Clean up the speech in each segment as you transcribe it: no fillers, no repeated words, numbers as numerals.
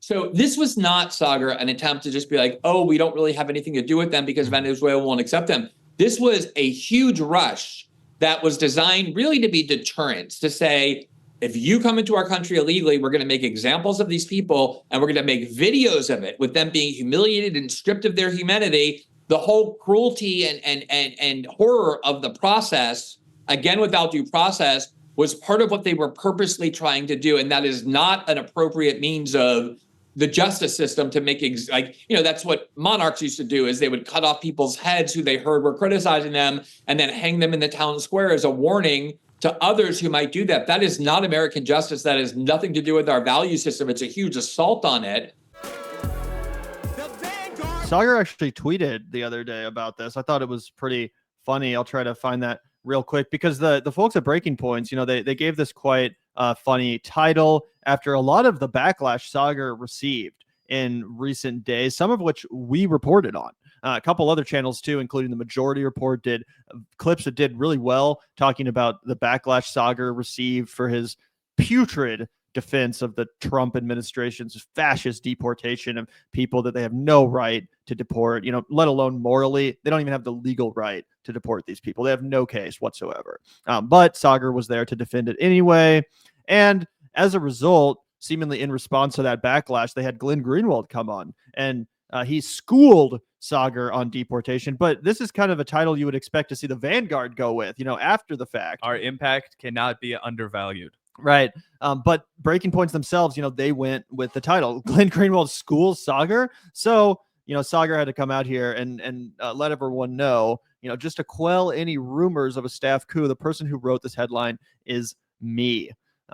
So this was not, Saagar, an attempt to just be like, oh, we don't really have anything to do with them because Venezuela won't accept them. This was a huge rush that was designed really to be deterrence, to say, if you come into our country illegally, we're going to make examples of these people and we're going to make videos of it with them being humiliated and stripped of their humanity. The whole cruelty and horror of the process, again, without due process, was part of what they were purposely trying to do. And that is not an appropriate means of the justice system to make, that's what monarchs used to do, is they would cut off people's heads who they heard were criticizing them and then hang them in the town square as a warning to others who might do that. That is not American justice. That has nothing to do with our value system. It's a huge assault on it. Saagar actually tweeted the other day about this. I thought it was pretty funny. I'll try to find that real quick, because the folks at Breaking Points, they gave this quite funny title after a lot of the backlash Saagar received in recent days, some of which we reported on. A couple other channels too, including the Majority Report, did clips that did really well talking about the backlash Saagar received for his putrid defense of the Trump administration's fascist deportation of people that they have no right to deport, let alone morally. They don't even have the legal right to deport these people. They have no case whatsoever. But Saagar was there to defend it anyway. And as a result, seemingly in response to that backlash, they had Glenn Greenwald come on, and he schooled Saagar on deportation. But this is kind of a title you would expect to see the Vanguard go with, after the fact. Our impact cannot be undervalued. Right. But Breaking Points themselves, they went with the title. Glenn Greenwald schools Saagar. So, Saagar had to come out here and let everyone know, just to quell any rumors of a staff coup, the person who wrote this headline is me.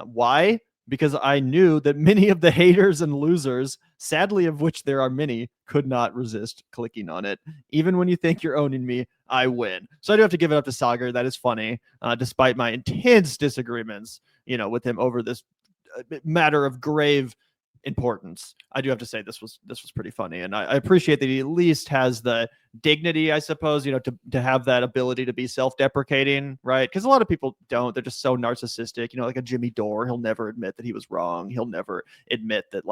Why? Because I knew that many of the haters and losers, sadly of which there are many, could not resist clicking on it. Even when you think you're owning me, I win. So I do have to give it up to Saagar. That is funny, despite my intense disagreements, with him over this matter of grave importance. I do have to say this was pretty funny, and I appreciate that he at least has the dignity, I suppose, to have that ability to be self-deprecating, right? Because a lot of people don't. They're just so narcissistic, like a Jimmy Dore. He'll never admit that he was wrong. He'll never admit that,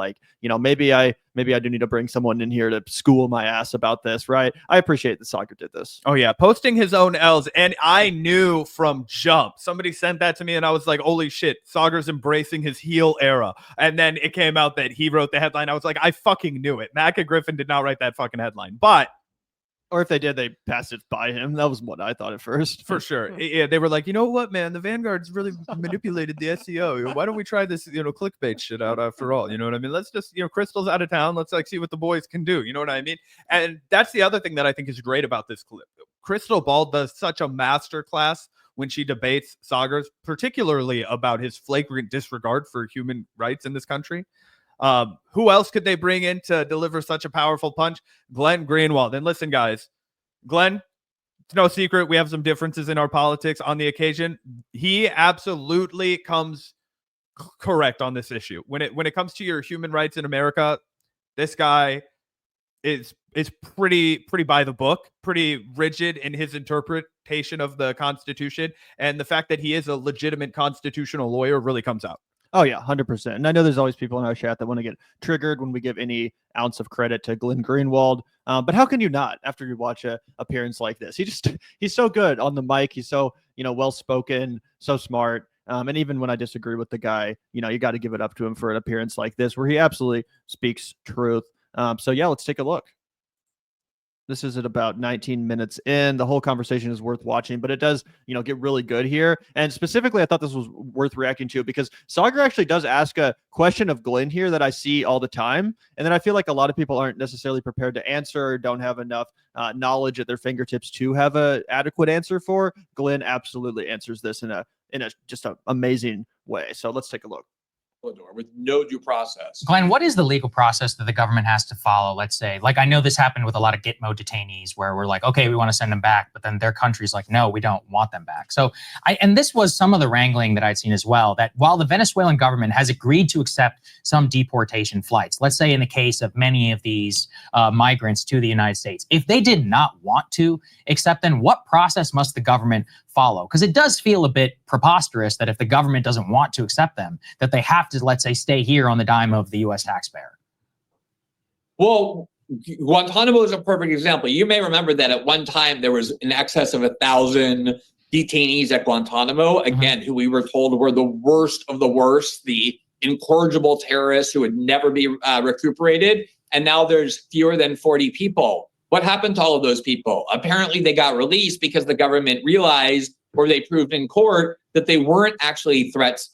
maybe I do need to bring someone in here to school my ass about this, right? I appreciate that Saagar did this. Oh yeah, posting his own L's, and I knew from jump. Somebody sent that to me, and I was like, holy shit, Saagar's embracing his heel era. And then it came out that he wrote the headline. I was like, I fucking knew it. Macca Griffin did not write that fucking headline, or if they did, they passed it by him. That was what I thought at first. For sure. Yeah, they were like, you know what, man? The Vanguard's really manipulated the SEO. Why don't we try this, clickbait shit out after all? You know what I mean? Let's just, Crystal's out of town. Let's see what the boys can do. You know what I mean? And that's the other thing that I think is great about this clip. Crystal Ball does such a masterclass when she debates Saagar, particularly about his flagrant disregard for human rights in this country. Who else could they bring in to deliver such a powerful punch? Glenn Greenwald. And listen, guys, Glenn, it's no secret we have some differences in our politics on the occasion. He absolutely comes correct on this issue. When it comes to your human rights in America, this guy is pretty by the book, pretty rigid in his interpretation of the Constitution. And the fact that he is a legitimate constitutional lawyer really comes out. Oh, yeah, 100%. And I know there's always people in our chat that want to get triggered when we give any ounce of credit to Glenn Greenwald. But how can you not after you watch a appearance like this? He's so good on the mic. He's so, well-spoken, so smart. And even when I disagree with the guy, you got to give it up to him for an appearance like this where he absolutely speaks truth. So, yeah, let's take a look. This is at about 19 minutes in. The whole conversation is worth watching, but it does, get really good here. And specifically, I thought this was worth reacting to because Saagar actually does ask a question of Glenn here that I see all the time. And then I feel like a lot of people aren't necessarily prepared to answer or don't have enough knowledge at their fingertips to have an adequate answer for. Glenn absolutely answers this in a just an amazing way. So let's take a look. With no due process. Glenn, what is the legal process that the government has to follow? Let's say, I know this happened with a lot of Gitmo detainees where we're like, okay, we want to send them back, but then their country's like, no, we don't want them back. So and this was some of the wrangling that I'd seen as well, that while the Venezuelan government has agreed to accept some deportation flights, let's say in the case of many of these migrants to the United States, if they did not want to accept them, what process must the government follow? Because it does feel a bit preposterous that if the government doesn't want to accept them, that they have to, let's say, stay here on the dime of the U.S. taxpayer. Well, Guantanamo is a perfect example. You may remember that at one time there was in excess of 1,000 detainees at Guantanamo, again, who we were told were the worst of the worst, the incorrigible terrorists who would never be recuperated. And now there's fewer than 40 people. What happened to all of those people? Apparently they got released because the government realized, or they proved in court, that they weren't actually threats,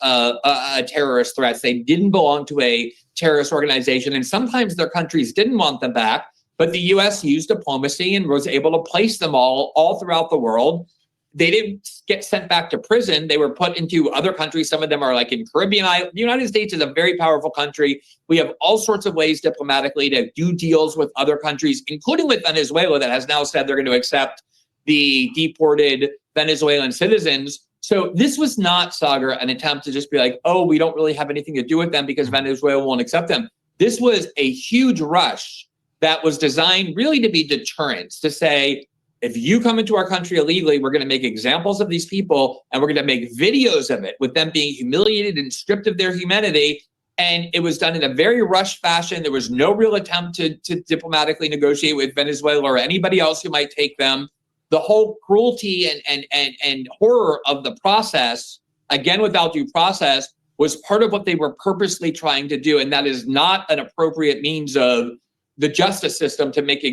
terrorist threats. They didn't belong to a terrorist organization. And sometimes their countries didn't want them back, but the US used diplomacy and was able to place them all throughout the world. They didn't get sent back to prison. They were put into other countries. Some of them are like in Caribbean islands. The United States is a very powerful country. We have all sorts of ways diplomatically to do deals with other countries, including with Venezuela, that has now said they're going to accept the deported Venezuelan citizens. So this was not, Saagar, an attempt to just be like, oh, we don't really have anything to do with them because Venezuela won't accept them. This was a huge rush that was designed really to be deterrence, to say, if you come into our country illegally, we're going to make examples of these people and we're going to make videos of it with them being humiliated and stripped of their humanity. And it was done in a very rushed fashion. There was no real attempt to diplomatically negotiate with Venezuela or anybody else who might take them. The whole cruelty and horror of the process, again, without due process, was part of what they were purposely trying to do. And that is not an appropriate means of the justice system to make,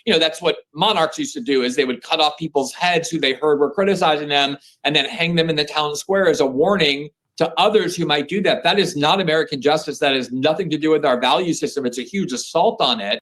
that's what monarchs used to do, is they would cut off people's heads who they heard were criticizing them and then hang them in the town square as a warning to others who might do that. That is not American justice. That has nothing to do with our value system. It's a huge assault on it.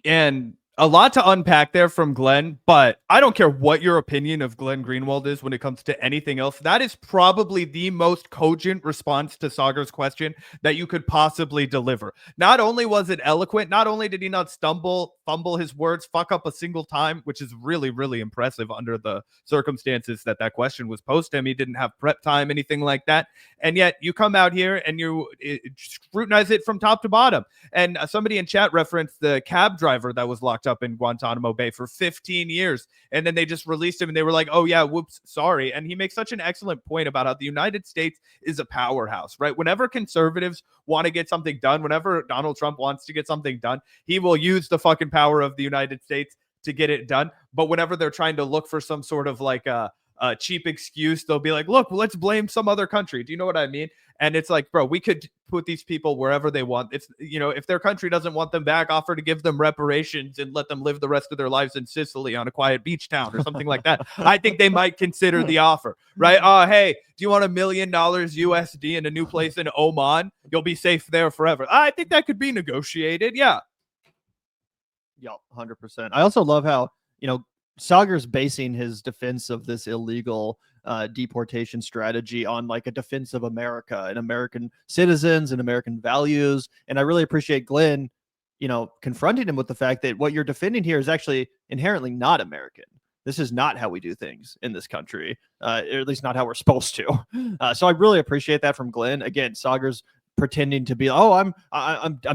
And a lot to unpack there from Glenn, but I don't care what your opinion of Glenn Greenwald is when it comes to anything else. That is probably the most cogent response to Saagar's question that you could possibly deliver. Not only was it eloquent, not only did he not fumble his words, fuck up a single time, which is really, really impressive under the circumstances that question was posed to him. He didn't have prep time, anything like that. And yet you come out here and you scrutinize it from top to bottom. And somebody in chat referenced the cab driver that was locked up in Guantanamo Bay for 15 years. And then they just released him and they were like, oh yeah, whoops, sorry. And he makes such an excellent point about how the United States is a powerhouse, right? Whenever conservatives want to get something done, whenever Donald Trump wants to get something done, he will use the fucking power of the United States to get it done. But whenever they're trying to look for some sort of like a cheap excuse, they'll be like, look, let's blame some other country. Do you know what I mean? And it's like, bro, we could put these people wherever they want. It's, if their country doesn't want them back, offer to give them reparations and let them live the rest of their lives in Sicily on a quiet beach town or something like that. I think they might consider the offer, right? Hey, do you want $1 million USD in a new place in Oman? You'll be safe there forever. I think that could be negotiated. Yeah. Yep, 100%. I also love how, Saagar's basing his defense of this illegal deportation strategy on like a defense of America and American citizens and American values. And I really appreciate Glenn, confronting him with the fact that what you're defending here is actually inherently not American. This is not how we do things in this country, or at least not how we're supposed to. So I really appreciate that from Glenn. Again, Saagar's pretending to be, I'm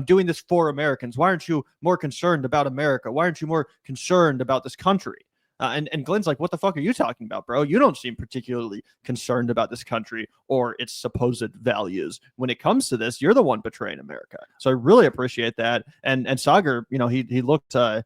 doing this for Americans. Why aren't you more concerned about America? Why aren't you more concerned about this country? And Glenn's like, what the fuck are you talking about, bro? You don't seem particularly concerned about this country or its supposed values. When it comes to this, you're the one betraying America. So I really appreciate that. And Saagar, he looked a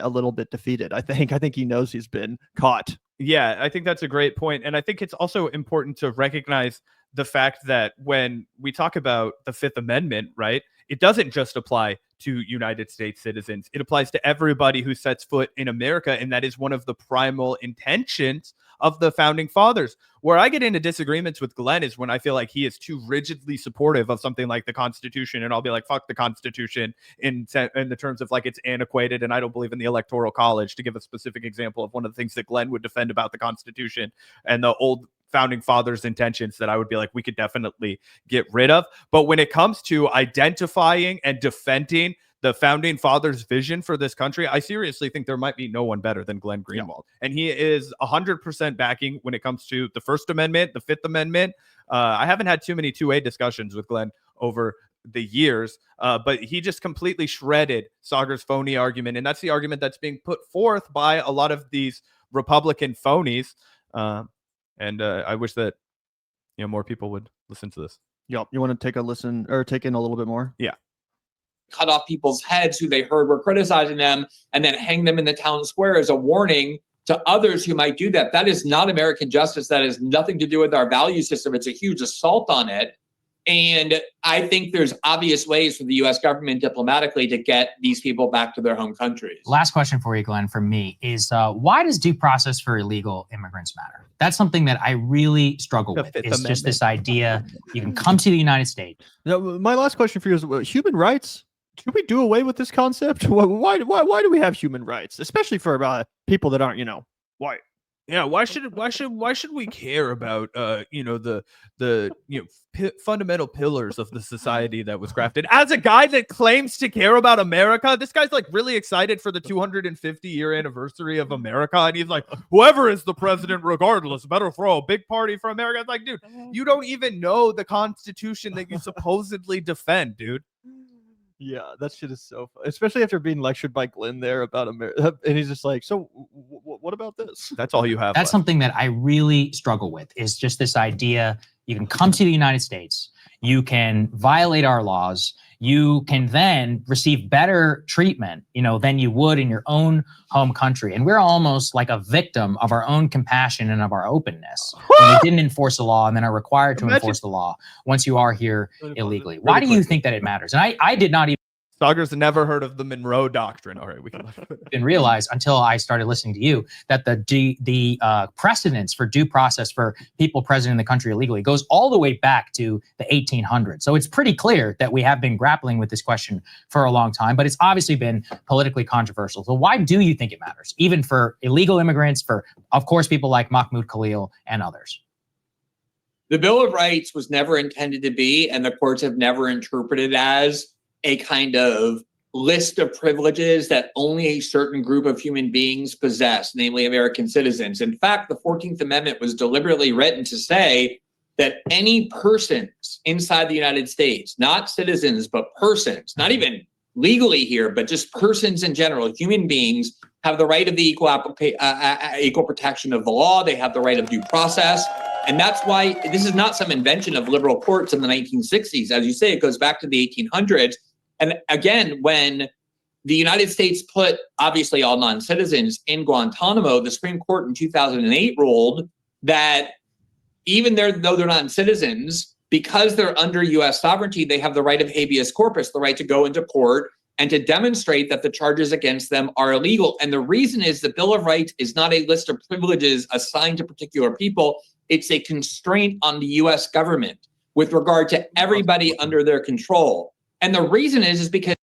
little bit defeated. I think he knows he's been caught. Yeah, I think that's a great point. And I think it's also important to recognize the fact that when we talk about the Fifth Amendment, right, it doesn't just apply to United States citizens. It applies to everybody who sets foot in America. And that is one of the primal intentions of the founding fathers. Where I get into disagreements with Glenn is when I feel like he is too rigidly supportive of something like the Constitution. And I'll be like, fuck the Constitution in the terms of like it's antiquated and I don't believe in the Electoral College, to give a specific example of one of the things that Glenn would defend about the Constitution and the old founding fathers' intentions that I would be like, we could definitely get rid of. But when it comes to identifying and defending the founding fathers' vision for this country, I seriously think there might be no one better than Glenn Greenwald. Yeah. And he is 100% backing when it comes to the First Amendment, the Fifth Amendment. I haven't had too many 2A discussions with Glenn over the years, but he just completely shredded Saagar's phony argument. And that's the argument that's being put forth by a lot of these Republican phonies. And I wish that more people would listen to this. Yep. You want to take a listen or take in a little bit more? Yeah. cut off people's heads who they heard were criticizing them and then hang them in the town square as a warning to others who might do that. That is not American justice. That has nothing to do with our value system. It's a huge assault on it. And I think there's obvious ways for the U.S. government diplomatically to get these people back to their home countries. Last question for you, Glenn, from me is why does due process for illegal immigrants matter? That's something that I really struggle with. It's just this idea you can come to the United States. Now, my last question for you is human rights. Should we do away with this concept? Why do we have human rights, especially for people that aren't, white? Yeah, why should we care about the fundamental pillars of the society that was crafted? As a guy that claims to care about America, this guy's like really excited for the 250-year anniversary of America, and he's like, whoever is the president, regardless, better throw a big party for America. It's like, dude, you don't even know the Constitution that you supposedly defend, dude. Yeah, that shit is so fun. Especially after being lectured by Glenn there about America. And he's just like, so what about this? That's all you have. That's something that I really struggle with, is just this idea you can come to the United States, you can violate our laws, you can then receive better treatment, than you would in your own home country. And we're almost like a victim of our own compassion and of our openness when we didn't enforce the law and then are required to enforce the law once you are here illegally. Why do you think that it matters? And I did not even Saagar's never heard of the Monroe Doctrine. All right, we can realize until I started listening to you that the precedence for due process for people present in the country illegally goes all the way back to the 1800s. So it's pretty clear that we have been grappling with this question for a long time, but it's obviously been politically controversial. So why do you think it matters, even for illegal immigrants, for, of course, people like Mahmoud Khalil and others? The Bill of Rights was never intended to be, and the courts have never interpreted as, a kind of list of privileges that only a certain group of human beings possess, namely American citizens. In fact, the 14th Amendment was deliberately written to say that any persons inside the United States, not citizens, but persons, not even legally here, but just persons in general, human beings, have the right of the equal protection of the law. They have the right of due process. And that's why this is not some invention of liberal courts in the 1960s. As you say, it goes back to the 1800s. And again, when the United States put, obviously, all non-citizens in Guantanamo, the Supreme Court in 2008 ruled that even though they're non-citizens, because they're under U.S. sovereignty, they have the right of habeas corpus, the right to go into court and to demonstrate that the charges against them are illegal. And the reason is the Bill of Rights is not a list of privileges assigned to particular people. It's a constraint on the U.S. government with regard to everybody under their control. And the reason is because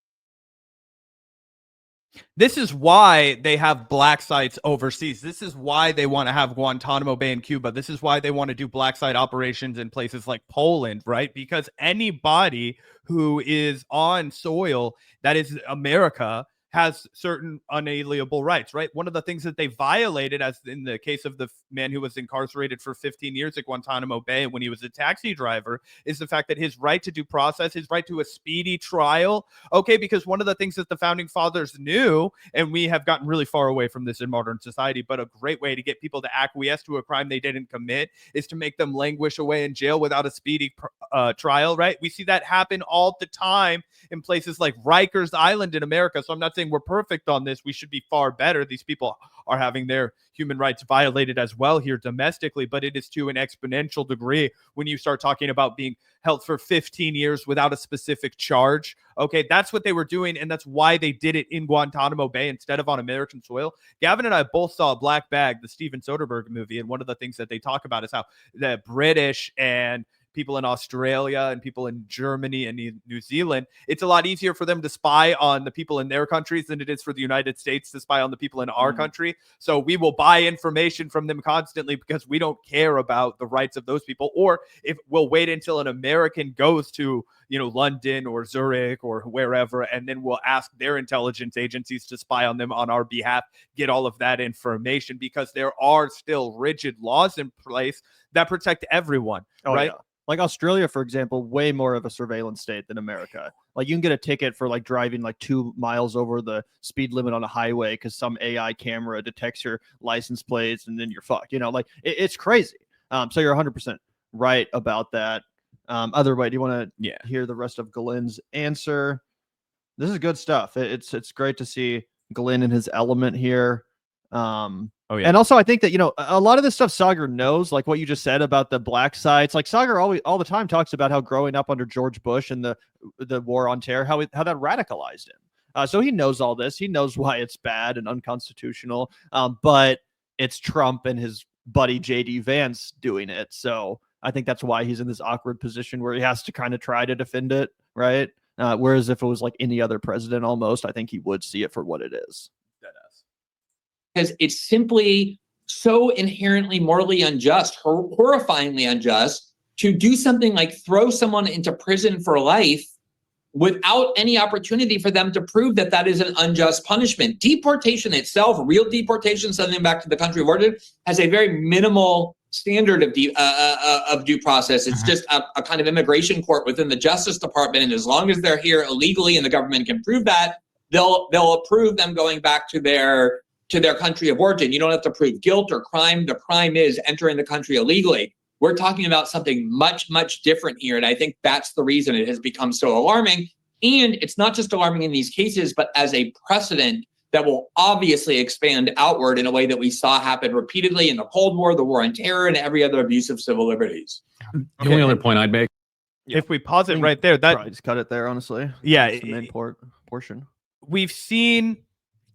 this is why they have black sites overseas. This is why they want to have Guantanamo Bay in Cuba. This is why they want to do black site operations in places like Poland, right? Because anybody who is on soil that is America has certain unalienable rights, right? One of the things that they violated, as in the case of the man who was incarcerated for 15 years at Guantanamo Bay when he was a taxi driver, is the fact that his right to due process, his right to a speedy trial, okay, because one of the things that the founding fathers knew, and we have gotten really far away from this in modern society, but a great way to get people to acquiesce to a crime they didn't commit is to make them languish away in jail without a speedy trial, right? We see that happen all the time in places like Rikers Island in America. So I'm not saying we're perfect on this. We should be far better. These people are having their human rights violated as well here domestically, but it is to an exponential degree when you start talking about being held for 15 years without a specific charge. Okay, that's what they were doing, and that's why they did it in Guantanamo Bay instead of on American soil. Gavin and I both saw Black Bag, the Steven Soderbergh movie, and one of the things that they talk about is how the British and people in Australia and people in Germany and New Zealand, it's a lot easier for them to spy on the people in their countries than it is for the United States to spy on the people in our country. So we will buy information from them constantly because we don't care about the rights of those people. Or if we'll wait until an American goes to, London or Zurich or wherever, and then we'll ask their intelligence agencies to spy on them on our behalf, get all of that information, because there are still rigid laws in place that protect everyone, right? Yeah. Like Australia, for example, way more of a surveillance state than America. Like you can get a ticket for like driving like 2 miles over the speed limit on a highway because some AI camera detects your license plates and then you're fucked. It's crazy. So you're 100% right about that. Other way, do you want to hear the rest of Glenn's answer? This is good stuff. It's great to see Glenn in his element here. Oh, yeah. And also, I think that, a lot of this stuff Saagar knows, like what you just said about the black sites. Like Saagar all the time talks about how growing up under George Bush and the war on terror, how that radicalized him. So he knows all this. He knows why it's bad and unconstitutional. But it's Trump and his buddy J.D. Vance doing it. So I think that's why he's in this awkward position where he has to kind of try to defend it, right? Whereas if it was like any other president, almost, I think he would see it for what it is. Because it's simply so inherently morally unjust, horrifyingly unjust, to do something like throw someone into prison for life without any opportunity for them to prove that that is an unjust punishment. Deportation itself, real deportation, sending them back to the country of origin, has a very minimal standard of due process. It's just a kind of immigration court within the Justice Department, and as long as they're here illegally and the government can prove that, they'll approve them going back to their country of origin. You don't have to prove guilt or crime. The crime is entering the country illegally. We're talking about something much, much different here. And I think that's the reason it has become so alarming. And it's not just alarming in these cases, but as a precedent that will obviously expand outward in a way that we saw happen repeatedly in the Cold War, the war on terror, and every other abuse of civil liberties. The only other point I'd make. If we pause it right there, that Probably just cut it there, honestly. Yeah, That's the main portion. we've seen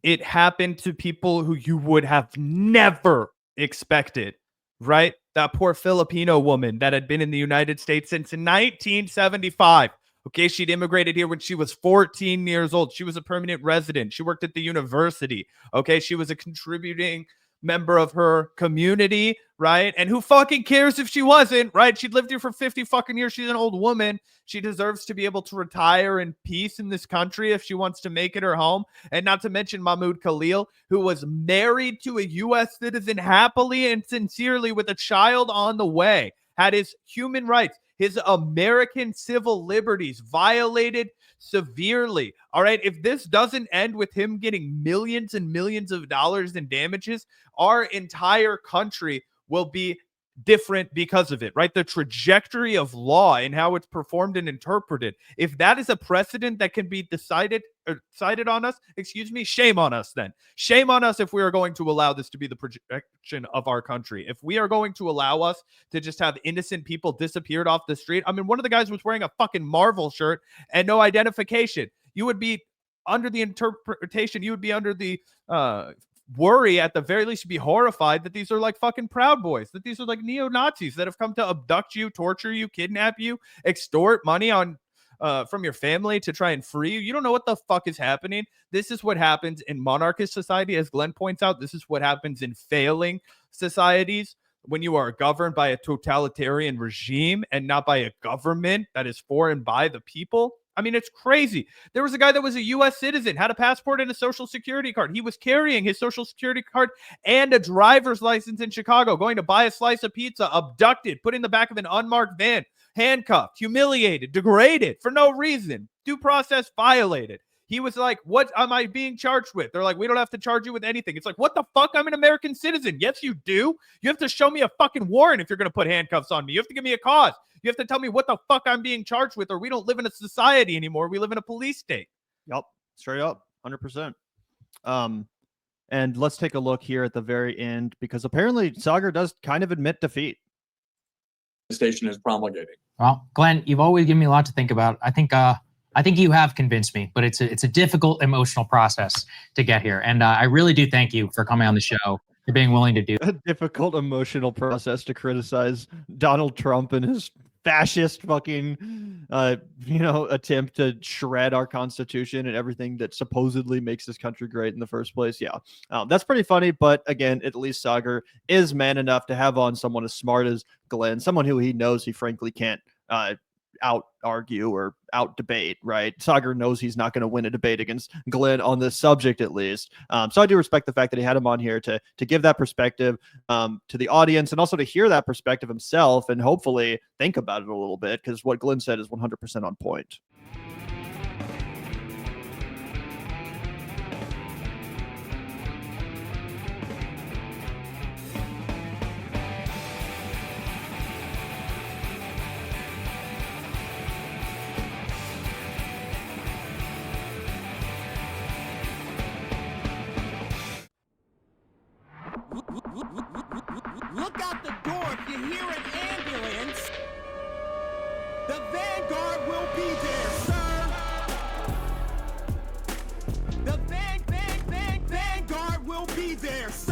it happen to people who you would have never expected, right? That poor Filipino woman that had been in the United States since 1975. Okay, she'd immigrated here when she was 14 years old. She was a permanent resident. She worked at the university. Okay, she was a contributing member of her community, right? And who fucking cares if she wasn't, right? She'd lived here for 50 fucking years. She's an old woman. She deserves to be able to retire in peace in this country if she wants to make it her home. And not to mention Mahmoud Khalil, who was married to a U.S. citizen happily and sincerely with a child on the way, had his human rights, his American civil liberties violated severely. All right. If this doesn't end with him getting millions and millions of dollars in damages, our entire country will be different because of it, right? The trajectory of law and how it's performed and interpreted. If that is a precedent that can be decided or cited on us, shame on us then. Shame on us if we are going to allow this to be the projection of our country. If we are going to allow us to just have innocent people disappeared off the street. I mean, one of the guys was wearing a fucking Marvel shirt and no identification. You would be under the interpretation, you would be under the worry, at the very least, to be horrified that these are like fucking Proud Boys, that these are like neo-Nazis that have come to abduct you, torture you, kidnap you, extort money on from your family to try and free you. You don't know what the fuck is happening. This is what happens in monarchist society, as Glenn points out. This is what happens in failing societies when you are governed by a totalitarian regime and not by a government that is for and by the people. I mean, it's crazy. There was a guy that was a U.S. citizen, had a passport and a social security card. He was carrying his social security card and a driver's license in Chicago, going to buy a slice of pizza, abducted, put in the back of an unmarked van, handcuffed, humiliated, degraded for no reason, due process violated. He was like, what am I being charged with? They're like, we don't have to charge you with anything. It's like, what the fuck? I'm an American citizen. Yes, you do. You have to show me a fucking warrant if you're going to put handcuffs on me. You have to give me a cause. You have to tell me what the fuck I'm being charged with, or we don't live in a society anymore. We live in a police state. Yep. Straight up. 100%. And let's take a look here at the very end, because apparently Saagar does kind of admit defeat. The station is promulgating. Well, Glenn, you've always given me a lot to think about. I think you have convinced me, but it's a difficult emotional process to get here. And I really do thank you for coming on the show, for being willing to do a difficult emotional process to criticize Donald Trump and his fascist fucking, attempt to shred our Constitution and everything that supposedly makes this country great in the first place. Yeah, that's pretty funny. But again, at least Saagar is man enough to have on someone as smart as Glenn, someone who he knows he frankly can't out argue or out debate, right? Saagar knows he's not going to win a debate against Glenn on this subject, at least. So I do respect the fact that he had him on here to give that perspective to the audience, and also to hear that perspective himself and hopefully think about it a little bit, because what Glenn said is 100% on point. walk out the door, if you hear an ambulance, the Vanguard will be there, sir. The Vanguard will be there, sir.